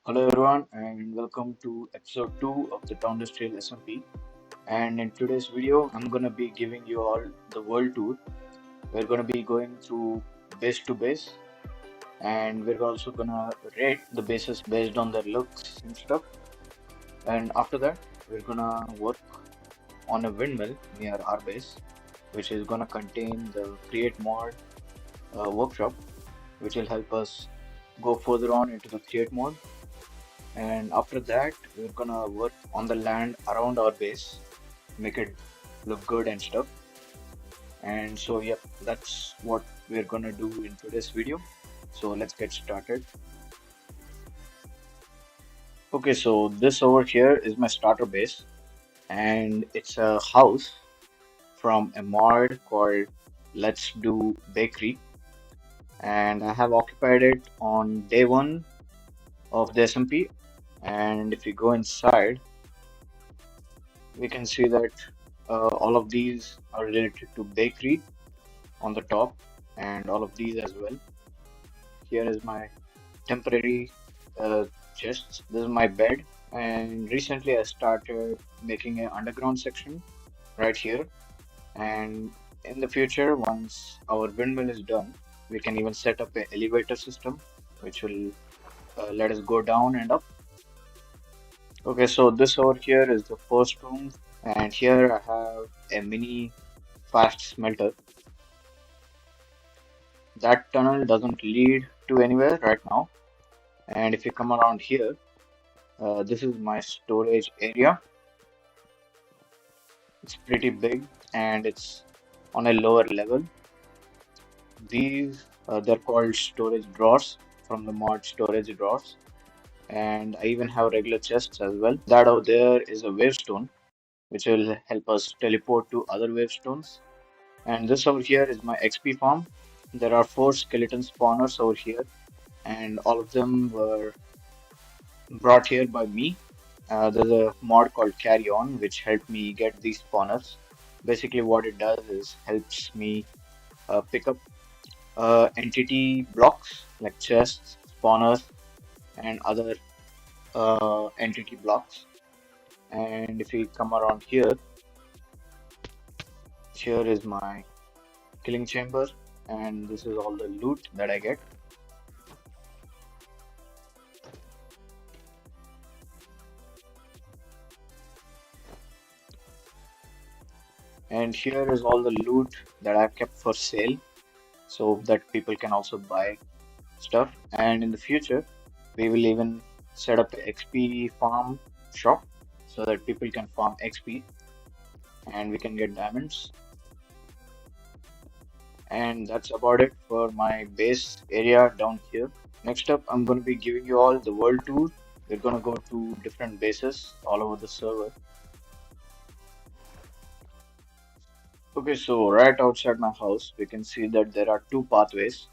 Hello everyone and welcome to episode 2 of the TownDustrial SMP. And in today's video, I'm gonna be giving you all the world tour. We're gonna be going through base to base, and we're also gonna rate the bases based on their looks and stuff. And after that, we're gonna work on a windmill near our base, which is gonna contain the create mod workshop, which will help us go further on into the create mode. And after that, we're gonna work on the land around our base, make it look good and stuff. And so, yep, that's what we're gonna do in today's video. So let's get started. Okay, so this over here is my starter base, and it's a house from a mod called Let's Do Bakery. And I have occupied it on day one of the SMP. And if you go inside, we can see that all of these are related to bakery on the top, and all of these as well. Here is my temporary chest. This is my bed, and recently I started making an underground section right here. And in the future, once our windmill is done, we can even set up an elevator system, which will let us go down and up. Okay, so this over here is the first room, and here I have a mini fast smelter. That tunnel doesn't lead to anywhere right now. And if you come around here, this is my storage area. It's pretty big and it's on a lower level. These they're called storage drawers from the mod storage drawers. And I even have regular chests as well. That out there is a wavestone, which will help us teleport to other wavestones. And this over here is my XP farm. There are 4 skeleton spawners over here, and all of them were brought here by me. There's a mod called Carry On, which helped me get these spawners. Basically, what it does is helps me pick up entity blocks like chests, spawners, and other entity blocks. And if we come around here, here is my killing chamber, and this is all the loot that I get. And here is all the loot that I've kept for sale so that people can also buy stuff. And in the future, we will even set up a XP farm shop so that people can farm XP and we can get diamonds. And that's about it for my base area down here. Next up, I'm going to be giving you all the world tour. We're going to go to different bases all over the server. Okay, so right outside my house, we can see that there are 2 pathways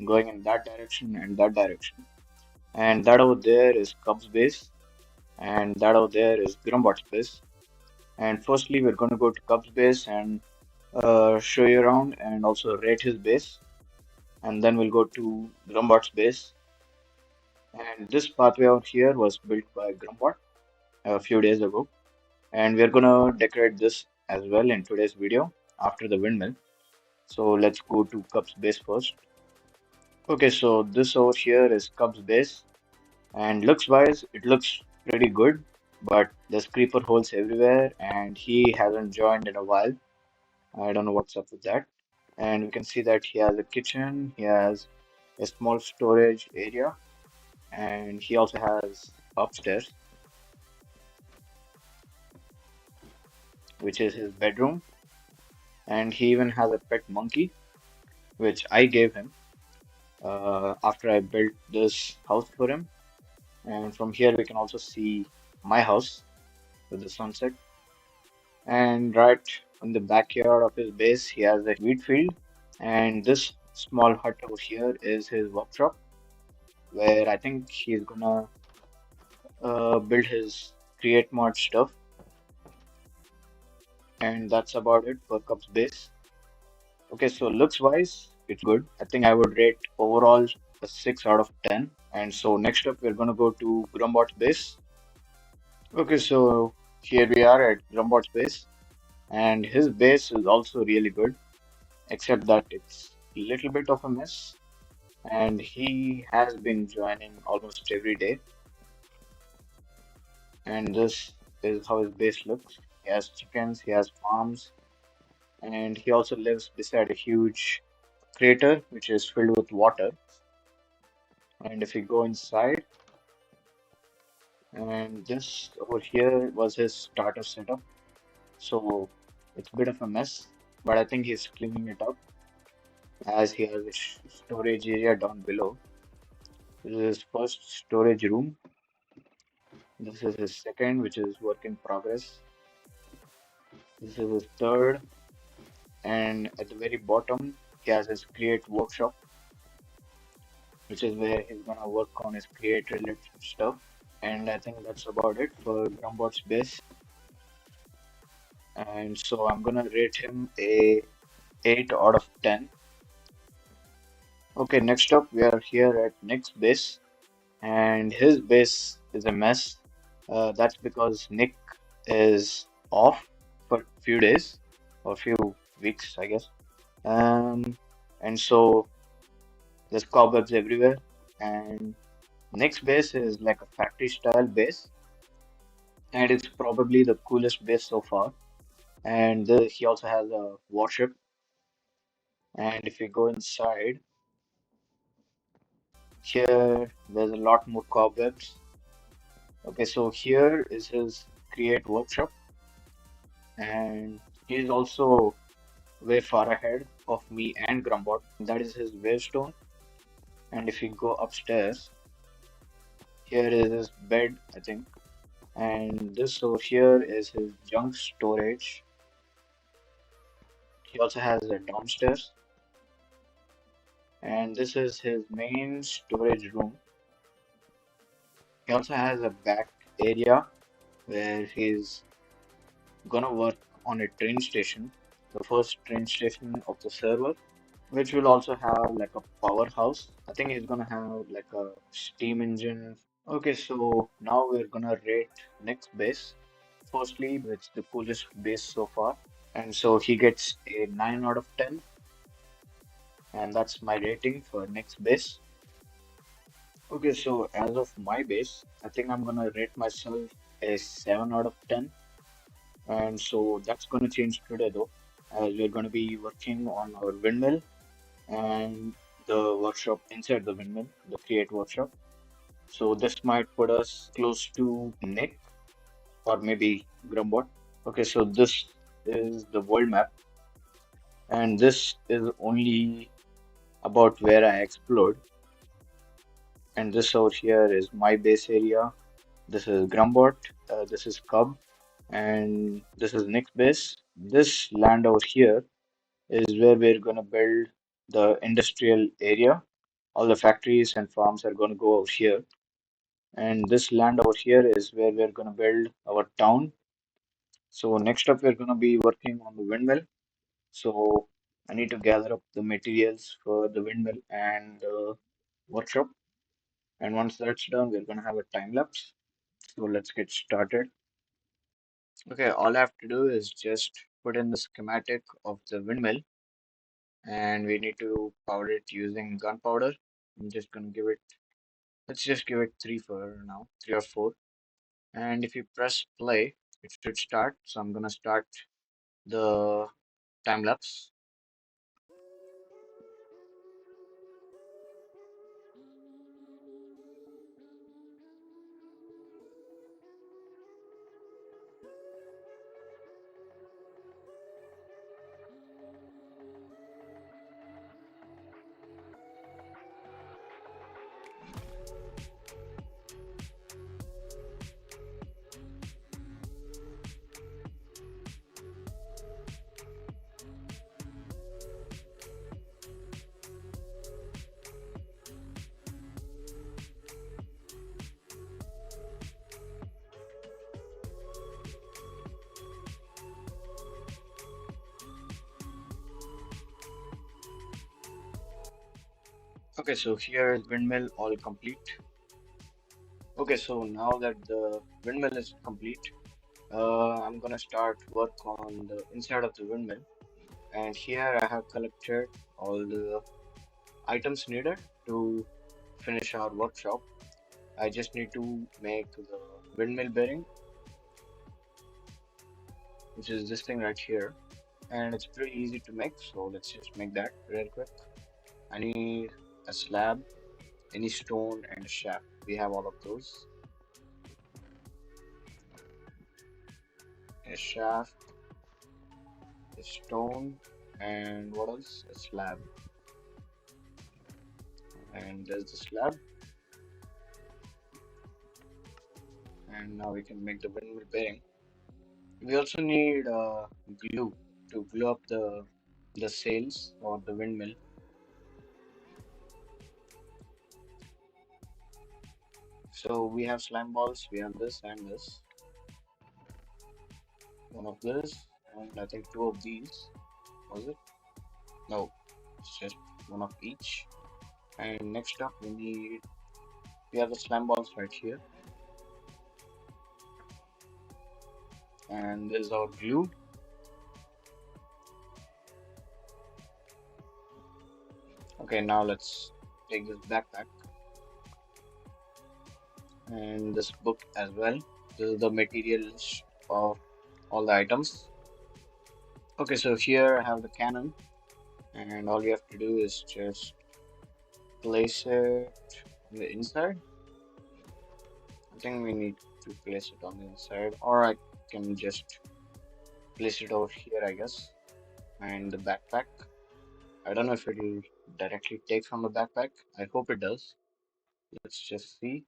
going in that direction and that direction. And that over there is Cub's base, and that over there is Grumbot's base. And firstly, we're going to go to Cub's base and show you around and also rate his base. And then we'll go to Grumbot's base. And this pathway out here was built by Grumbot a few days ago. And we're going to decorate this as well in today's video after the windmill. So let's go to Cub's base first. Okay, so this over here is Cub's base. And looks wise, it looks pretty good. But there's creeper holes everywhere and he hasn't joined in a while. I don't know what's up with that. And we can see that he has a kitchen, he has a small storage area, and he also has upstairs, which is his bedroom. And he even has a pet monkey, which I gave him after I built this house for him. And from here, we can also see my house with the sunset. And right in the backyard of his base, he has a wheat field. And this small hut over here is his workshop, where I think he's gonna build his create mod stuff. And that's about it for Cub's base. Okay, so looks wise, it's good. I think I would rate overall a 6 out of 10. And so next up, we're gonna go to Grumbot's base. Okay, so here we are at Grumbot's base, and his base is also really good, except that it's a little bit of a mess. And he has been joining almost every day, and this is how his base looks. He has chickens, he has farms, and he also lives beside a huge crater which is filled with water. And if we go inside, and this over here was his starter setup, so it's a bit of a mess, but I think he's cleaning it up as he has a storage area down below. This is his first storage room. This is his second, which is work in progress. This is his third, and at the very bottom, he has his create workshop, which is where he's gonna work on his create related stuff. And I think that's about it for Grumbot's base. And so I'm gonna rate him a 8 out of 10. Okay, next up we are here at Nick's base, and his base is a mess. That's because Nick is off for a few days or few weeks, I guess. Um, and so there's cobwebs everywhere, and Nick's base is like a factory style base, and it's probably the coolest base so far. And he also has a warship. And if we go inside, here there's a lot more cobwebs. Okay, so here is his create workshop, and he's also way far ahead of me and Grumbot. That is his wavestone. And if we go upstairs, here is his bed, I think. And this over here is his junk storage. He also has a downstairs, and this is his main storage room. He also has a back area where he's gonna work on a train station, the first train station of the server, which will also have like a powerhouse. I think he's gonna have like a steam engine. Okay, so now we're gonna rate Nick's base. Firstly, it's the coolest base so far, and so he gets a 9 out of 10, and that's my rating for Nick's base. Okay, so as of my base, I think I'm gonna rate myself a 7 out of 10, and so that's gonna change today though, as we're gonna be working on our windmill and the workshop inside the windmill, the create workshop. So this might put us close to Nick or maybe Grumbot. Okay, so this is the world map, and this is only about where I explored. And this over here is my base area. This is Grumbot. This is Cub, and this is Nick's base. This land over here is where we're gonna build the industrial area. All the factories and farms are gonna go over here. And this land over here is where we're gonna build our town. So next up, we're gonna be working on the windmill. So I need to gather up the materials for the windmill and the workshop. And once that's done, we're gonna have a time lapse. So let's get started. Okay, all I have to do is just put in the schematic of the windmill, and we need to powder it using gunpowder. I'm just gonna give it, let's just give it three for now, three or four. And if you press play, it should start. So I'm gonna start the time lapse. Okay, so here is windmill all complete. Okay, so now that the windmill is complete, I'm gonna start work on the inside of the windmill. And here I have collected all the items needed to finish our workshop. I just need to make the windmill bearing, which is this thing right here. And it's pretty easy to make, so let's just make that real quick. I need a slab, any stone, and a shaft. We have all of those. A shaft, a stone, and what else? A slab. And there's the slab. And now we can make the windmill bearing. We also need glue to glue up the sails or the windmill. So we have slime balls, we have this and this. One of this, and I think two of these. Was it? No, it's just one of each. And next up we have the slime balls right here. And there's our glue. Okay, now let's take this backpack and this book as well. This is the materials of all the items. Okay, so here I have the cannon, and all you have to do is just place it on the inside. I think we need to place it on the inside, or I can just place it over here, I guess. And the backpack. I don't know if it'll directly take from the backpack. I hope it does. Let's just see.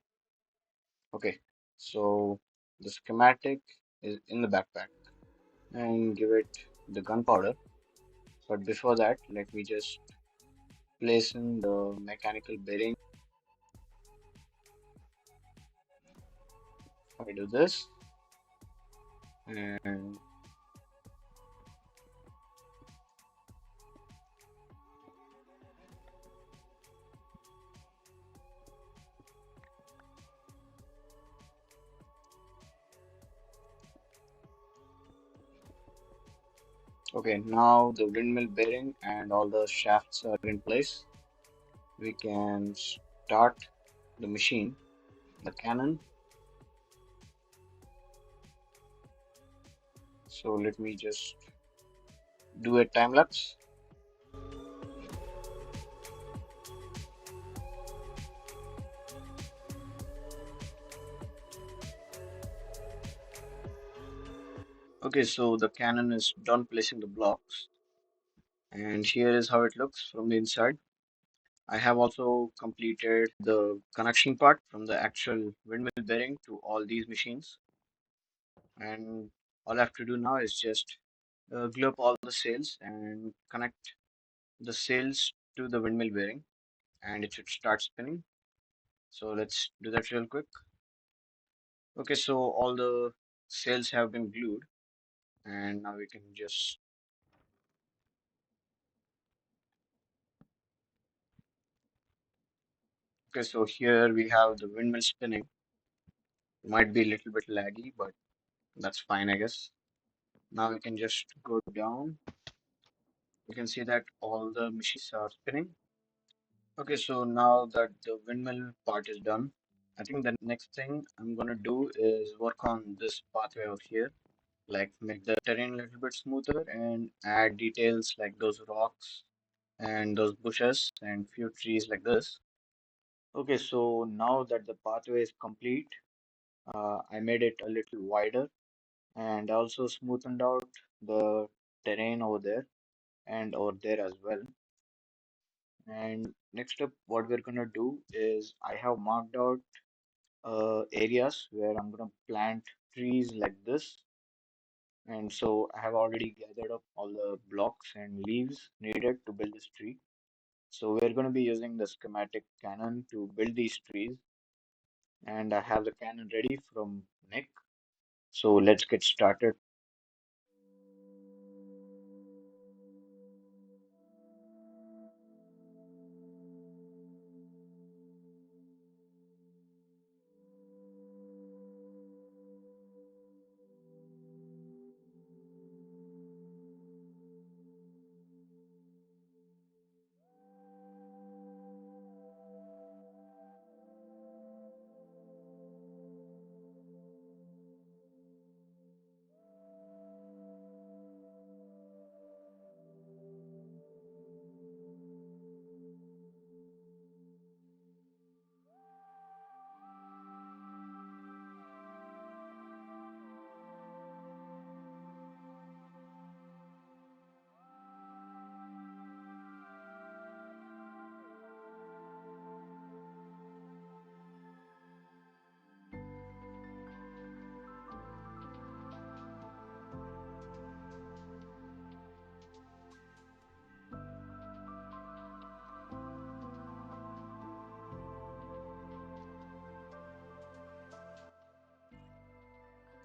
Okay, so the schematic is in the backpack and give it the gunpowder. But before that, let me just place in the mechanical bearing. I do this, and okay, now the windmill bearing and all the shafts are in place. We can start the machine, the cannon. So let me just do a time lapse. Okay, so the cannon is done placing the blocks, and here is how it looks from the inside. I have also completed the connection part from the actual windmill bearing to all these machines, and all I have to do now is just glue up all the sails and connect the sails to the windmill bearing, and it should start spinning. So let's do that real quick. Okay, so all the sails have been glued, and now we can just. Okay, so here we have the windmill spinning. Might be a little bit laggy, but that's fine, I guess. Now we can just go down. You can see that all the machines are spinning. Okay, so now that the windmill part is done, I think the next thing I'm gonna do is work on this pathway out here, like make the terrain a little bit smoother and add details like those rocks and those bushes and few trees like this. Okay, so now that the pathway is complete, I made it a little wider and also smoothened out the terrain over there and over there as well. And next up, what we're gonna do is I have marked out areas where I'm gonna plant trees like this. And so I have already gathered up all the blocks and leaves needed to build this tree. So we're gonna be using the schematic cannon to build these trees. And I have the cannon ready from Nick. So let's get started.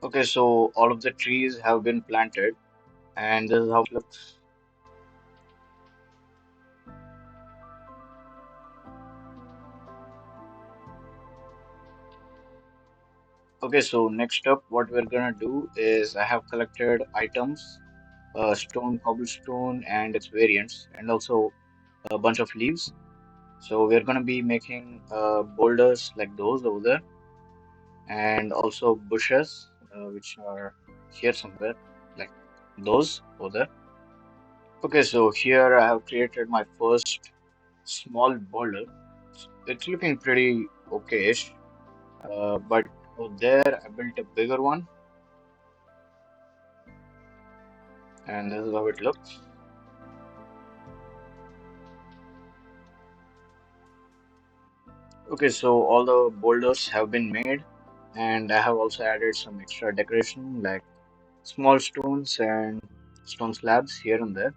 Okay, so all of the trees have been planted, and this is how it looks. Okay, so next up, what we're gonna do is I have collected items, stone, cobblestone, and its variants, and also a bunch of leaves. So we're gonna be making boulders like those over there, and also bushes, which are here somewhere, like those over there. Okay, so here I have created my first small boulder. It's looking pretty okay-ish, but over there I built a bigger one, and this is how it looks. Okay, so all the boulders have been made, and I have also added some extra decoration like small stones and stone slabs here and there.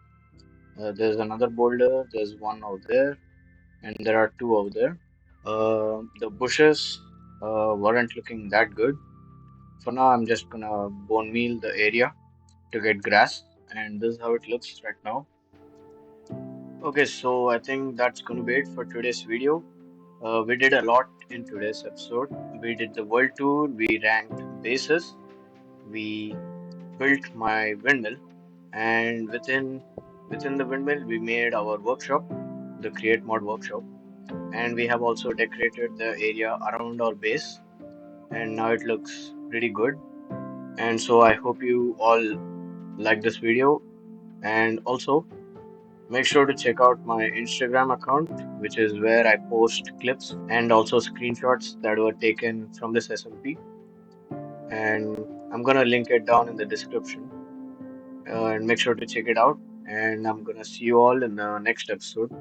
There's another boulder, there's one over there, and there are two over there. The bushes weren't looking that good. For now, I'm just gonna bone meal the area to get grass, and this is how it looks right now. Okay, so I think that's gonna be it for today's video. We did a lot in today's episode. We did the world tour, we ranked bases, we built my windmill, and within the windmill we made our workshop, the create mod workshop, and we have also decorated the area around our base, and now it looks pretty good. And so I hope you all like this video, and also make sure to check out my Instagram account, which is where I post clips and also screenshots that were taken from this SMP. And I'm gonna link it down in the description. And make sure to check it out. And I'm gonna see you all in the next episode.